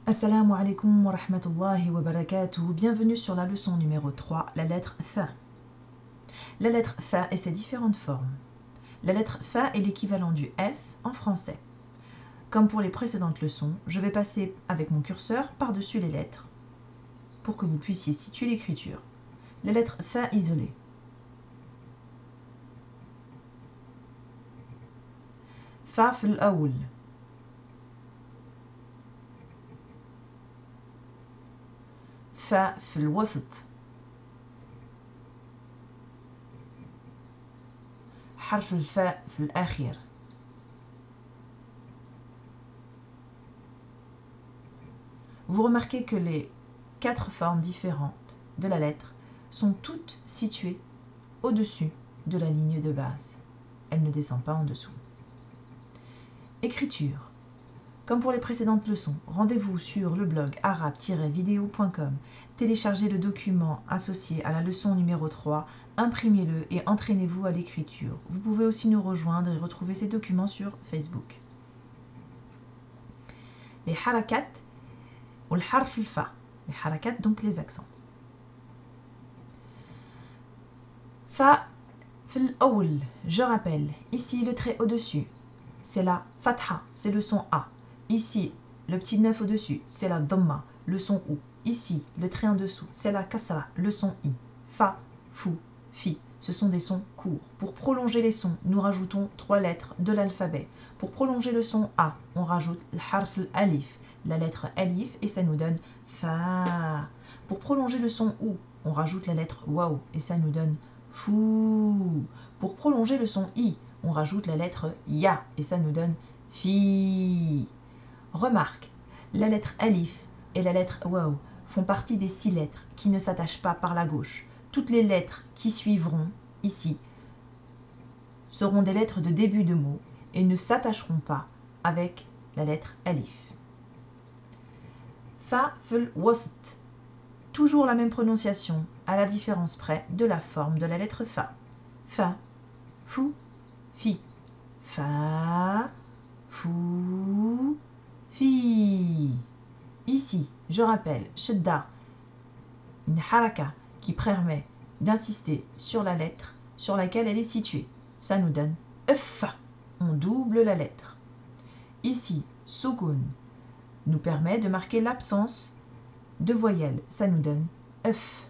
Assalamu alaikum wa rahmatullahi wa barakatuh. Bienvenue sur la leçon numéro 3, la lettre Fa. La lettre Fa et ses différentes formes. La lettre Fa est l'équivalent du F en français. Comme pour les précédentes leçons, je vais passer avec mon curseur par-dessus les lettres pour que vous puissiez situer l'écriture. La lettre Fa isolée. Fa fil aoul. فا في الوسط حرف الفاء في الآخر Vous remarquez que les 4 formes différentes de la lettre sont toutes situées au-dessus de la ligne de base. Elle ne descend pas en dessous. Écriture. Comme pour les précédentes leçons, rendez-vous sur le blog arabe-video.com, téléchargez le document associé à la leçon numéro 3, imprimez-le et entraînez-vous à l'écriture. Vous pouvez aussi nous rejoindre et retrouver ces documents sur Facebook. Les harakat ou le harf al-fa. Les harakat, donc les accents. Fa fil awl, je rappelle, ici le trait au-dessus, c'est la fatha, c'est le son A. Ici, le petit 9 au-dessus, c'est la dhamma, le son OU. Ici, le trait en dessous, c'est la kasra, le son I. Fa, fou, fi, ce sont des sons courts. Pour prolonger les sons, nous rajoutons 3 lettres de l'alphabet. Pour prolonger le son A, on rajoute le harf alif, la lettre alif, et ça nous donne fa. Pour prolonger le son OU, on rajoute la lettre waw, et ça nous donne fou. Pour prolonger le son I, on rajoute la lettre ya, et ça nous donne fi. Remarque, la lettre alif et la lettre waw font partie des 6 lettres qui ne s'attachent pas par la gauche. Toutes les lettres qui suivront ici seront des lettres de début de mot et ne s'attacheront pas avec la lettre alif. Fa fil wasat. Toujours la même prononciation, à la différence près de la forme de la lettre fa. Fa, fou, fi. Fa, fou, fi. Ici, je rappelle, shadda, une haraka qui permet d'insister sur la lettre sur laquelle elle est située. Ça nous donne f. On double la lettre. Ici, sukun nous permet de marquer l'absence de voyelles. Ça nous donne f.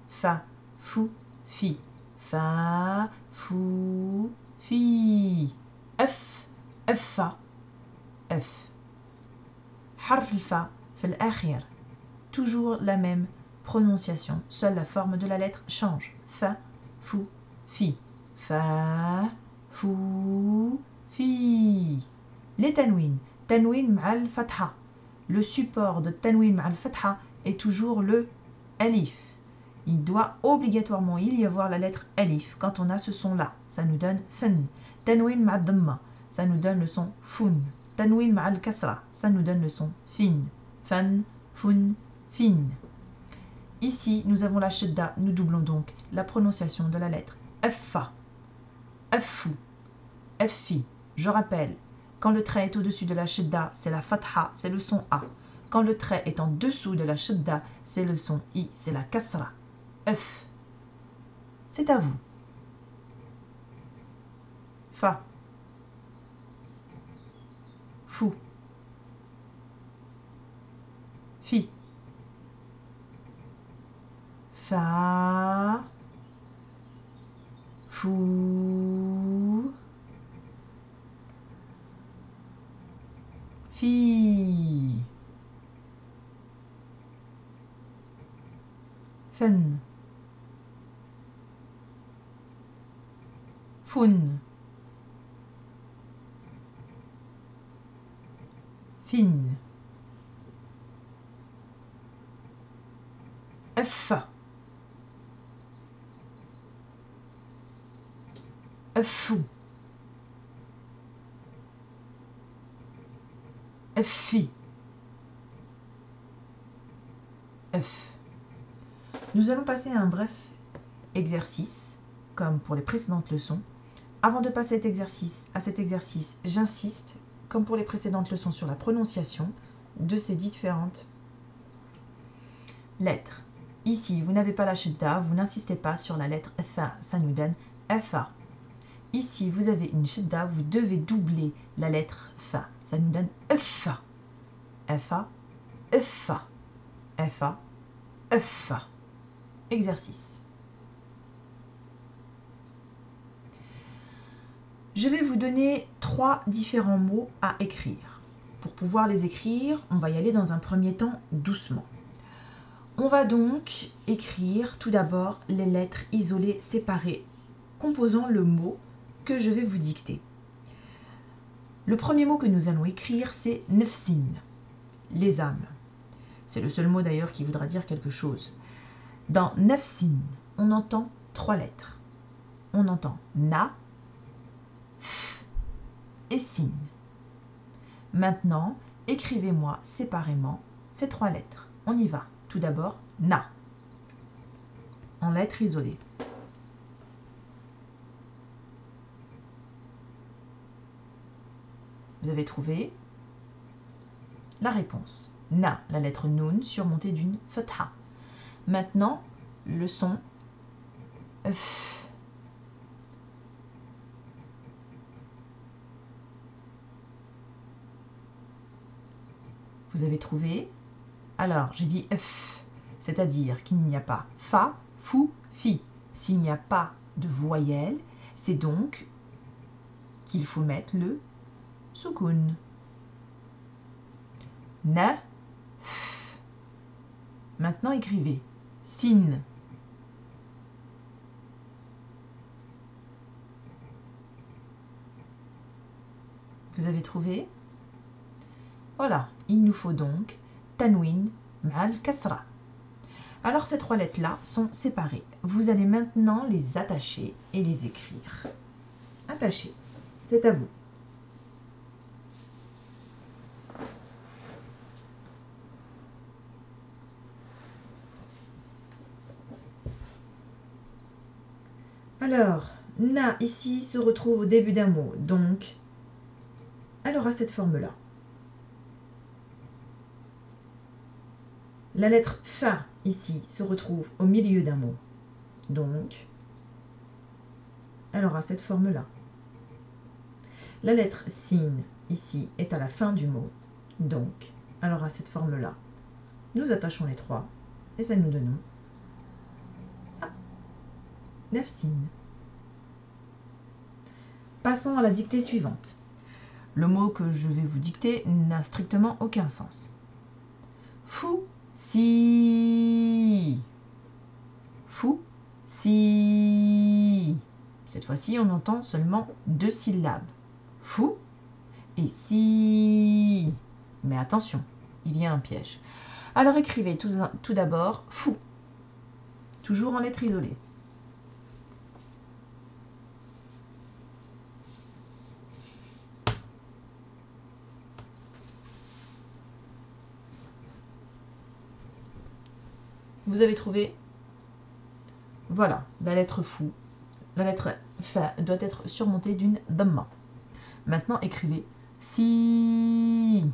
Fa, fou, fi. Fa, fou, fi. F, fa, f. حرف الفا في الآخر. Toujours la même prononciation, seule la forme de la lettre change. Fa, fou, fi. Fa, fou, fi. Les tanwin. Tanwin ma'al fatha. Le support de tanwin ma'al fatha est toujours le alif. Il doit obligatoirement y avoir la lettre alif quand on a ce son-là. Ça nous donne fan. Tanwin ma'al dhamma. Ça nous donne le son fun. Tanwin ma'al kasra, ça nous donne le son fin. Fan, fun, fin. Ici, nous avons la shadda, nous doublons donc la prononciation de la lettre fa. Fou, fi. Je rappelle, quand le trait est au-dessus de la shadda, c'est la fatha, c'est le son A. Quand le trait est en dessous de la shadda, c'est le son I, c'est la kasra. F. C'est à vous. Fa. Fou, fi, fa, fou, fi, fen, fun, fin, f, fou, fi, f. Nous allons passer à un bref exercice, comme pour les précédentes leçons. Avant de passer à cet exercice, j'insiste, comme pour les précédentes leçons, sur la prononciation. de ces différentes lettres. Ici, vous n'avez pas la shidda, vous n'insistez pas sur la lettre fa, ça nous donne fa. Ici, vous avez une shidda, vous devez doubler la lettre fa, ça nous donne fa. Fa, fa, fa, fa. Exercice. Je vais vous donner 3 différents mots à écrire. Pour pouvoir les écrire, on va y aller dans un premier temps doucement. On va donc écrire tout d'abord les lettres isolées séparées composant le mot que je vais vous dicter. Le premier mot que nous allons écrire, c'est nefsin, les âmes. C'est le seul mot d'ailleurs qui voudra dire quelque chose. Dans nefsin, on entend 3 lettres. On entend na, f et sin. Maintenant, écrivez-moi séparément ces 3 lettres. On y va. Tout d'abord, na, en lettres isolées. Vous avez trouvé la réponse. Na, la lettre nun, surmontée d'une fatha. Maintenant, le son f. Vous avez trouvé? Alors, j'ai dit f, c'est-à-dire qu'il n'y a pas fa, fou, fi. S'il n'y a pas de voyelle, c'est donc qu'il faut mettre le soukoun. Na, f. Maintenant, écrivez sin. Vous avez trouvé? Voilà, il nous faut donc tanwin mal kasra. Alors ces 3 lettres-là sont séparées. Vous allez maintenant les attacher et les écrire. Attachez, c'est à vous. Alors, na ici se retrouve au début d'un mot, donc elle aura cette forme-là. La lettre fa ici se retrouve au milieu d'un mot, donc elle aura cette forme-là. La lettre sin ici est à la fin du mot, donc elle aura cette forme-là. Nous attachons les 3 et ça nous donne ça. Nefsin. Passons à la dictée suivante. Le mot que je vais vous dicter n'a strictement aucun sens. Fou, si. Fou, si. Cette fois-ci, on entend seulement 2 syllabes. Fou et si. Mais attention, il y a un piège. Alors écrivez tout d'abord fou, toujours en lettres isolées. Vous avez trouvé? Voilà, la lettre fou, la lettre fa doit être surmontée d'une dhamma. Maintenant, écrivez si.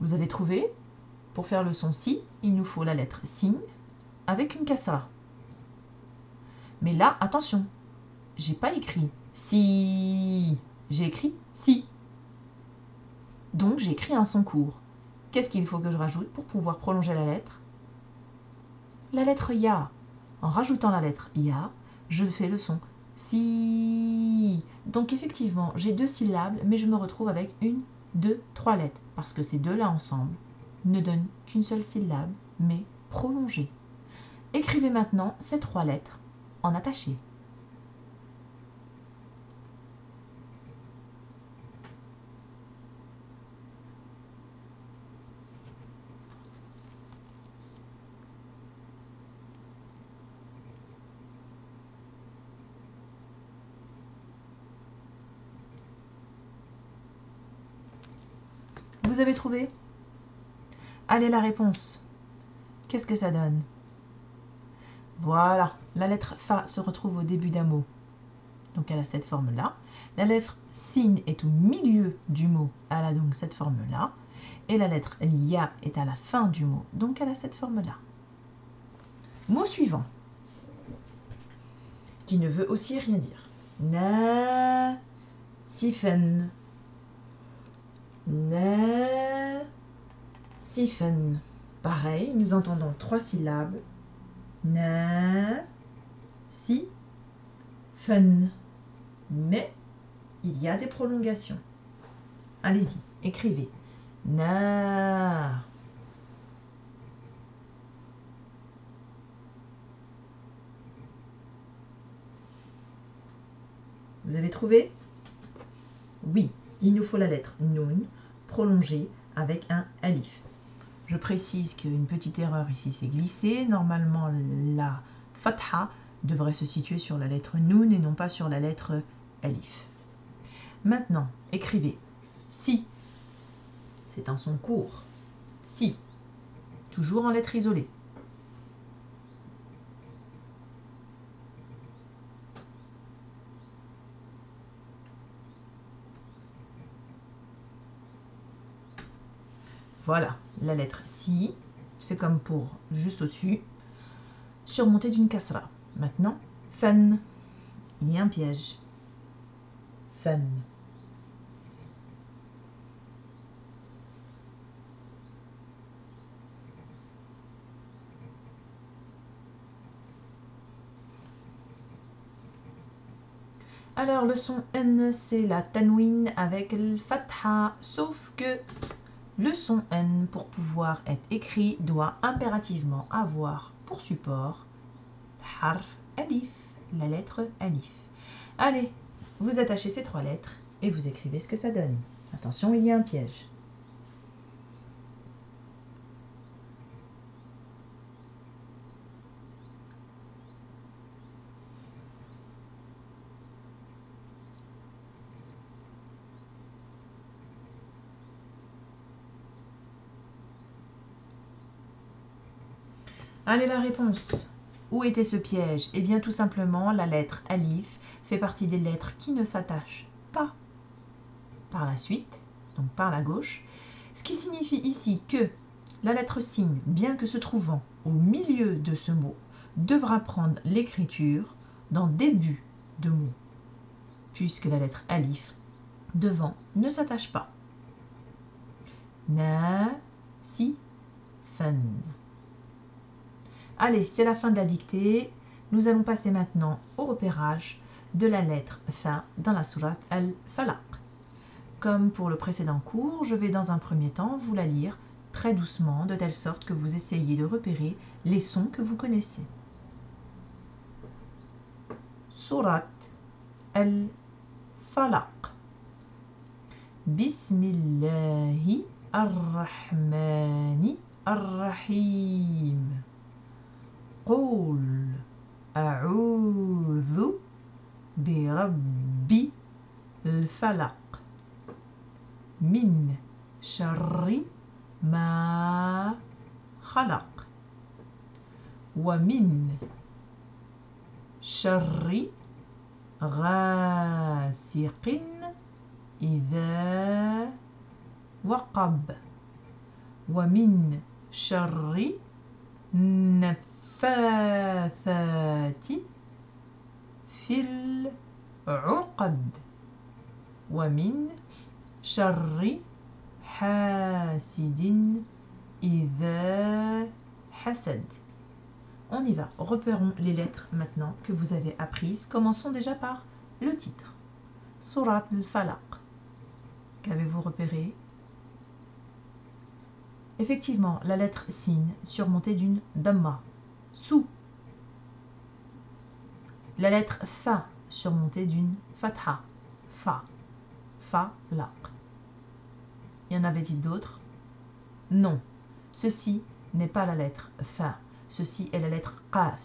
Vous avez trouvé? Pour faire le son si, il nous faut la lettre sin avec une kasra. Mais là, attention, j'ai pas écrit si, j'ai écrit si. Donc j'ai écrit un son court. Qu'est-ce qu'il faut que je rajoute pour pouvoir prolonger la lettre? La lettre ya. En rajoutant la lettre ya, je fais le son si. Donc effectivement, j'ai 2 syllabes, mais je me retrouve avec 1, 2, 3 lettres, parce que ces deux-là ensemble ne donnent qu'une seule syllabe, mais prolongée. Écrivez maintenant ces 3 lettres en attaché. Vous avez trouvé? Allez, la réponse. Qu'est-ce que ça donne? Voilà, la lettre Fa se retrouve au début d'un mot. Donc elle a cette forme-là. La lettre Sin est au milieu du mot. Elle a donc cette forme-là. Et la lettre Ya est à la fin du mot. Donc elle a cette forme-là. Mot suivant, qui ne veut aussi rien dire. Na, sifen. Na, sifen. Pareil, nous entendons 3 syllabes. Na, si, fen. Mais il y a des prolongations. Allez-y, écrivez. Na. Vous avez trouvé? Oui, il nous faut la lettre Nun prolongée avec un alif. Je précise qu'une petite erreur ici s'est glissée. Normalement, la fatha devrait se situer sur la lettre Nun et non pas sur la lettre alif. Maintenant, écrivez si. C'est un son court. Si. Toujours en lettres isolées. Voilà, la lettre si, c'est comme pour juste au-dessus, surmontée d'une kasra. Maintenant, fan, il y a un piège. Fan. Alors le son N, c'est la tanwin avec le fatha, sauf que le son N, pour pouvoir être écrit, doit impérativement avoir pour support harf alif, la lettre alif. Allez, vous attachez ces 3 lettres et vous écrivez ce que ça donne. Attention, il y a un piège. Allez, la réponse. Où était ce piège? Eh bien, tout simplement, la lettre alif fait partie des lettres qui ne s'attachent pas par la suite, donc par la gauche, ce qui signifie ici que la lettre sin, bien que se trouvant au milieu de ce mot, devra prendre l'écriture dans début de mot, puisque la lettre alif devant ne s'attache pas. Na, si, fan. Allez, c'est la fin de la dictée. Nous allons passer maintenant au repérage de la lettre Fa dans la sourate Al-Falaq. Comme pour le précédent cours, je vais dans un premier temps vous la lire très doucement, de telle sorte que vous essayez de repérer les sons que vous connaissez. Sourate Al-Falaq. Bismillahi ar-Rahmani ar-Rahim. قل أعوذ برب الفلق من شر ما خلق ومن شر غاسق إذا وقب ومن شر النفاثات في العقد ومن شر حاسد إذا حسد. On y va. Repérons les lettres maintenant que vous avez apprises. Commençons déjà par le titre. Surat al-Falaq. Qu'avez-vous repéré? Effectivement, la lettre sin surmontée d'une damma. Sou. La lettre fa surmontée d'une fatha. Fa. Fa, laq. Y en avait-il d'autres? Non. Ceci n'est pas la lettre fa. Ceci est la lettre qaf.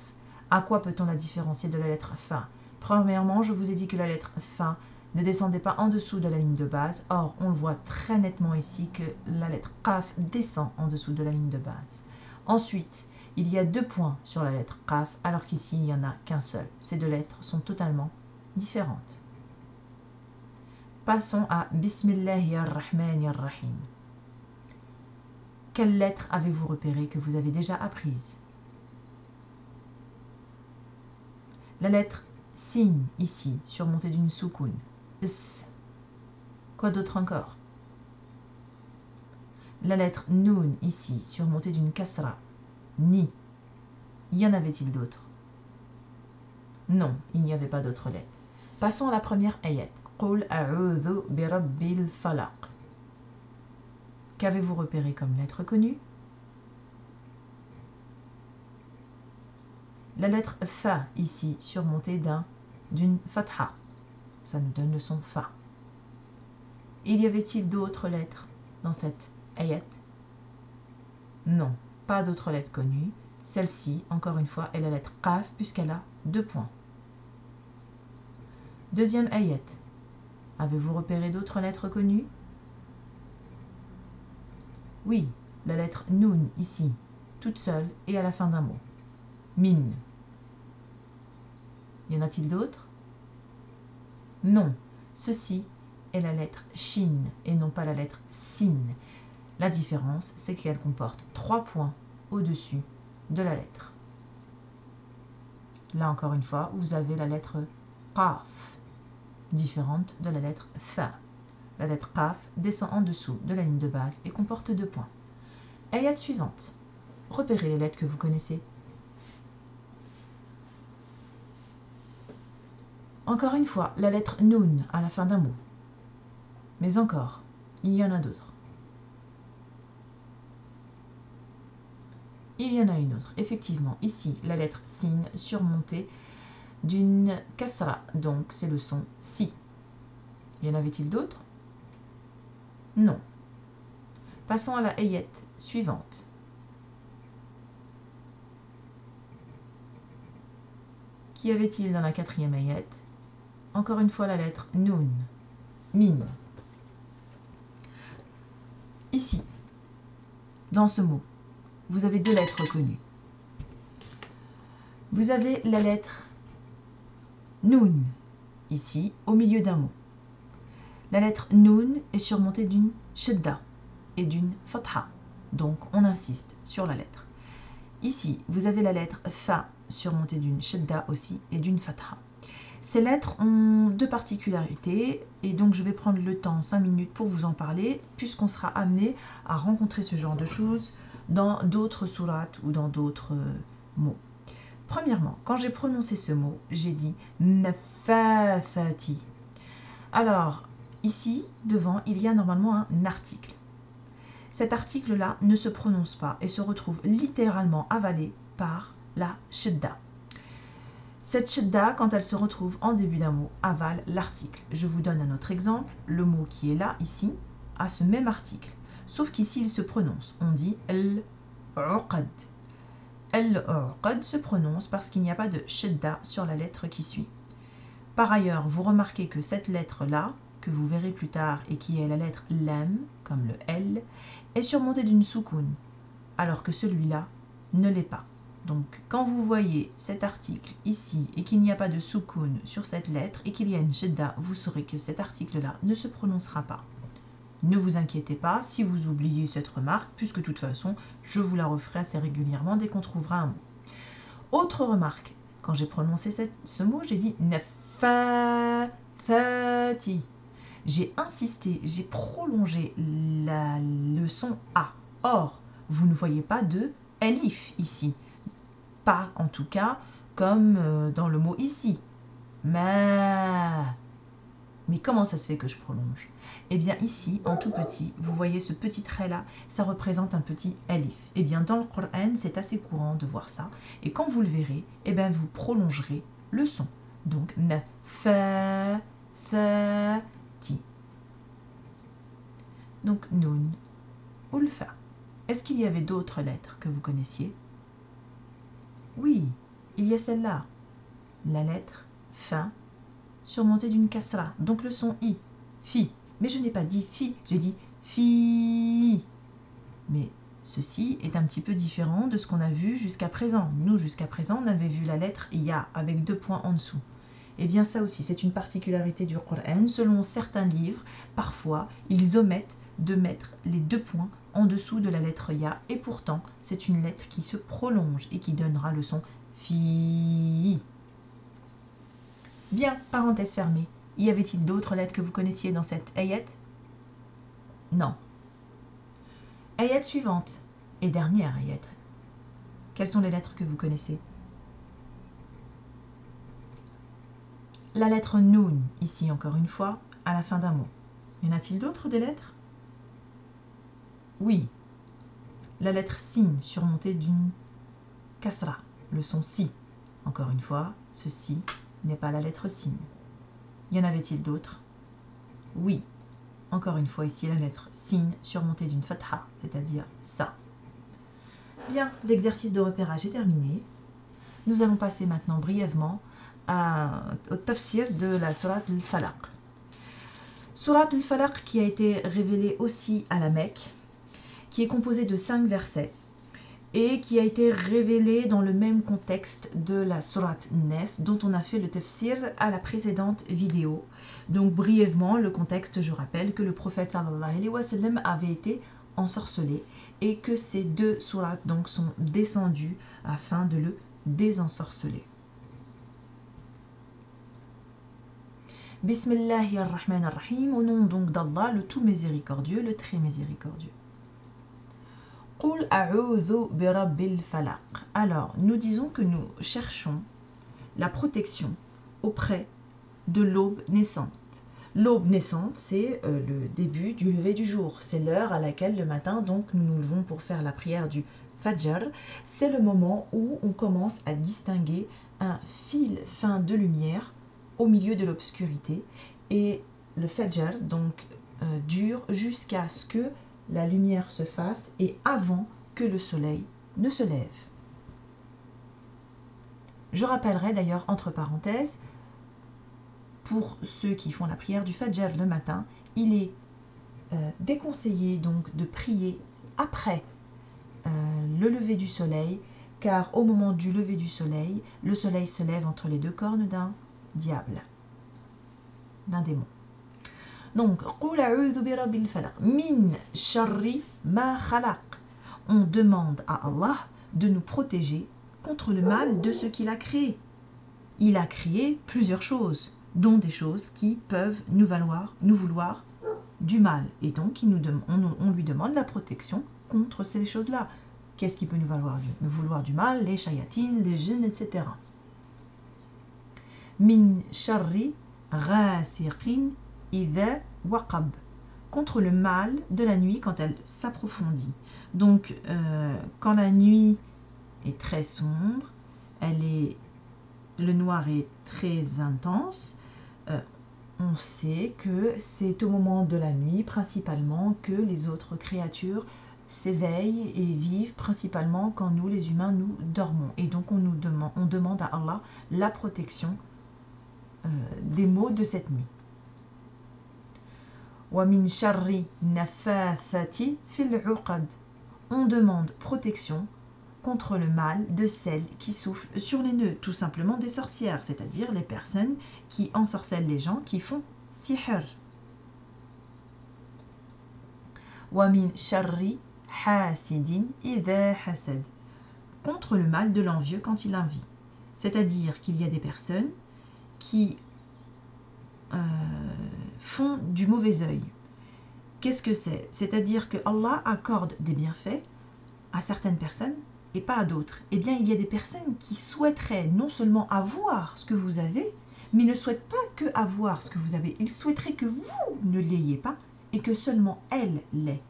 À quoi peut-on la différencier de la lettre fa? Premièrement, je vous ai dit que la lettre fa ne descendait pas en dessous de la ligne de base. Or, on le voit très nettement ici que la lettre qaf descend en dessous de la ligne de base. Ensuite, il y a 2 points sur la lettre qaf, alors qu'ici il n'y en a qu'un seul. Ces 2 lettres sont totalement différentes. Passons à Bismillahirrahmanirrahim. Quelle lettre avez-vous repéré que vous avez déjà apprise? La lettre sin, ici, surmontée d'une soukoun. S. Quoi d'autre encore? La lettre noun, ici, surmontée d'une kasra. Ni. Y en avait-il d'autres? Non, il n'y avait pas d'autres lettres. Passons à la première ayat. Qul a'udhu bi rabbil falaq. Qu'avez-vous repéré comme lettre connue? La lettre fa, ici, surmontée d'une fatha. Ça nous donne le son fa. Il y avait-il d'autres lettres dans cette ayat? Non, pas d'autres lettres connues. Celle-ci, encore une fois, est la lettre qaf puisqu'elle a 2 points. Deuxième ayat. Avez-vous repéré d'autres lettres connues? Oui, la lettre noun, ici, toute seule et à la fin d'un mot. Min. Y en a-t-il d'autres? Non, ceci est la lettre shin et non pas la lettre sin. La différence, c'est qu'elle comporte 3 points au-dessus de la lettre. Là encore une fois, vous avez la lettre qaf, différente de la lettre fa. La lettre qaf descend en dessous de la ligne de base et comporte 2 points. Ayat suivante. Repérez les lettres que vous connaissez. Encore une fois, la lettre noun à la fin d'un mot. Mais encore, il y en a d'autres. Il y en a une autre. Effectivement, ici, la lettre sin surmontée d'une kasra. Donc, c'est le son si. Y en avait-il d'autres? Non. Passons à la ayat suivante. Qu'y avait-il dans la 4e ayat? Encore une fois la lettre noun, min. Ici, dans ce mot, vous avez 2 lettres connues. Vous avez la lettre noun, ici, au milieu d'un mot. La lettre noun est surmontée d'une shadda et d'une fatha. Donc, on insiste sur la lettre. Ici, vous avez la lettre fa surmontée d'une shadda aussi et d'une fatha. Ces lettres ont 2 particularités et donc je vais prendre le temps, 5 minutes, pour vous en parler puisqu'on sera amené à rencontrer ce genre de choses dans d'autres sourates ou dans d'autres mots. Premièrement, quand j'ai prononcé ce mot, j'ai dit nafathati. Alors, ici, devant, il y a normalement un article. Cet article-là ne se prononce pas et se retrouve littéralement avalé par la shadda. Cette shadda, quand elle se retrouve en début d'un mot, avale l'article. Je vous donne un autre exemple. Le mot qui est là, ici, a ce même article. Sauf qu'ici, il se prononce. On dit al-uqad. Al-uqad se prononce parce qu'il n'y a pas de shadda sur la lettre qui suit. Par ailleurs, vous remarquez que cette lettre-là, que vous verrez plus tard et qui est la lettre lam, comme le L, est surmontée d'une soukoun, alors que celui-là ne l'est pas. Donc, quand vous voyez cet article ici et qu'il n'y a pas de soukoun sur cette lettre et qu'il y a une shadda, vous saurez que cet article-là ne se prononcera pas. Ne vous inquiétez pas si vous oubliez cette remarque, puisque de toute façon, je vous la referai assez régulièrement dès qu'on trouvera un mot. Autre remarque, quand j'ai prononcé ce mot, j'ai dit nafathati. J'ai insisté, j'ai prolongé le son A. Or, vous ne voyez pas de elif ici. Pas en tout cas comme dans le mot ici. Mais comment ça se fait que je prolonge? Eh bien ici, en tout petit, vous voyez ce petit trait-là, ça représente un petit elif. Eh bien dans le Coran, c'est assez courant de voir ça. Et quand vous le verrez, eh bien vous prolongerez le son. Donc nafathati. Donc noun ou le fa. Est-ce qu'il y avait d'autres lettres que vous connaissiez? Oui, il y a celle-là, la lettre fa surmontée d'une kasra, donc le son i, fi. Mais je n'ai pas dit fi, j'ai dit fi. Mais Ceci est un petit peu différent de ce qu'on a vu jusqu'à présent. Nous, jusqu'à présent, on avait vu la lettre Ya avec 2 points en dessous. Et bien ça aussi, c'est une particularité du Coran. Selon certains livres, parfois, ils omettent de mettre les 2 points en dessous de la lettre Ya. Et pourtant, c'est une lettre qui se prolonge et qui donnera le son Fi. Bien, parenthèse fermée. Y avait-il d'autres lettres que vous connaissiez dans cette ayat? Non. Ayat suivante et dernière ayat. Quelles sont les lettres que vous connaissez? La lettre Noun, ici encore une fois, à la fin d'un mot. Y en a-t-il d'autres des lettres? Oui. La lettre Sin surmontée d'une kasra, le son Si. Encore une fois, ceci n'est pas la lettre Sin. Y en avait-il d'autres? Oui. Encore une fois ici la lettre Sin surmontée d'une fatha, c'est-à-dire ça. Bien, l'exercice de repérage est terminé. Nous allons passer maintenant brièvement au tafsir de la Surat al-Falaq. Surat al-Falaq qui a été révélée aussi à la Mecque, qui est composée de 5 versets et qui a été révélée dans le même contexte de la Surat Nes dont on a fait le tafsir à la précédente vidéo. Donc brièvement, le contexte, je rappelle que le prophète sallallahu alayhi wa sallam avait été ensorcelé et que ces 2 sourates donc sont descendues afin de le désensorceler. Bismillahirrahmanirrahim, au nom donc d'Allah, le tout miséricordieux, le très miséricordieux. Qul a'udhu bi rabbil falaq. Alors, nous disons que nous cherchons la protection auprès de l'aube naissante. L'aube naissante, c'est le début du lever du jour. C'est l'heure à laquelle le matin, donc, nous nous levons pour faire la prière du Fajr. C'est le moment où on commence à distinguer un fil fin de lumière au milieu de l'obscurité. Et le Fajr, donc, dure jusqu'à ce que la lumière se fasse et avant que le soleil ne se lève. Je rappellerai d'ailleurs, entre parenthèses, pour ceux qui font la prière du Fajr le matin, il est déconseillé donc de prier après le lever du soleil, car au moment du lever du soleil, le soleil se lève entre les 2 cornes d'un diable, d'un démon. Donc, Qul a'udhu bi rabbil falaq min sharri ma khalaq. On demande à Allah de nous protéger contre le mal de ce qu'il a créé. Il a créé plusieurs choses, dont des choses qui peuvent nous vouloir du mal. Et donc, on lui demande la protection contre ces choses-là. Qu'est-ce qui peut nous vouloir du mal? Les shayatines, les djinns, etc. Min sharri ghasiqin idha waqab. Contre le mal de la nuit quand elle s'approfondit. Donc, quand la nuit est très sombre, le noir est très intense, on sait que c'est au moment de la nuit principalement que les autres créatures s'éveillent et vivent, principalement quand nous les humains nous dormons. Et donc on demande à Allah la protection des maux de cette nuit. Wa min sharri nafathati fil uqad. On demande protection contre le mal de celles qui soufflent sur les nœuds, tout simplement des sorcières, c'est-à-dire les personnes qui ensorcellent les gens, qui font sihr. Wa min sharri hasidin idha hasad. Contre le mal de l'envieux quand il envie. C'est-à-dire qu'il y a des personnes qui font du mauvais œil. Qu'est-ce que c'est? C'est-à-dire que Allah accorde des bienfaits à certaines personnes et pas à d'autres. Eh bien, il y a des personnes qui souhaiteraient non seulement avoir ce que vous avez, mais ne souhaitent pas que avoir ce que vous avez. Ils souhaiteraient que vous ne l'ayez pas et que seulement elles l'aient.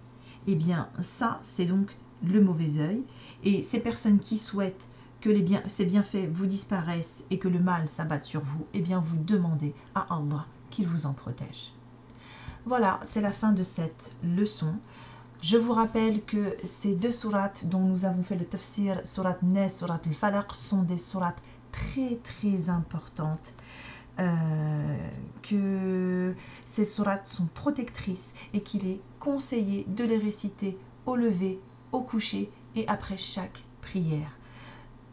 Eh bien, ça, c'est donc le mauvais œil. Et ces personnes qui souhaitent que ces bienfaits vous disparaissent et que le mal s'abatte sur vous, eh bien, vous demandez à Allah qu'il vous en protège. Voilà, c'est la fin de cette leçon. Je vous rappelle que ces 2 sourates dont nous avons fait le tafsir, Surat Nes, Surat al-Falaq, sont des sourates très très importantes. Que ces sourates sont protectrices et qu'il est conseillé de les réciter au lever au coucher et après chaque prière.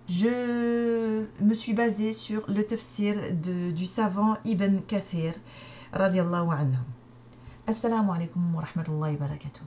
Je me suis basée sur le tafsir du savant Ibn Kathir, radiallahu anhu. Assalamu alaikum wa rahmatullahi wa barakatuh.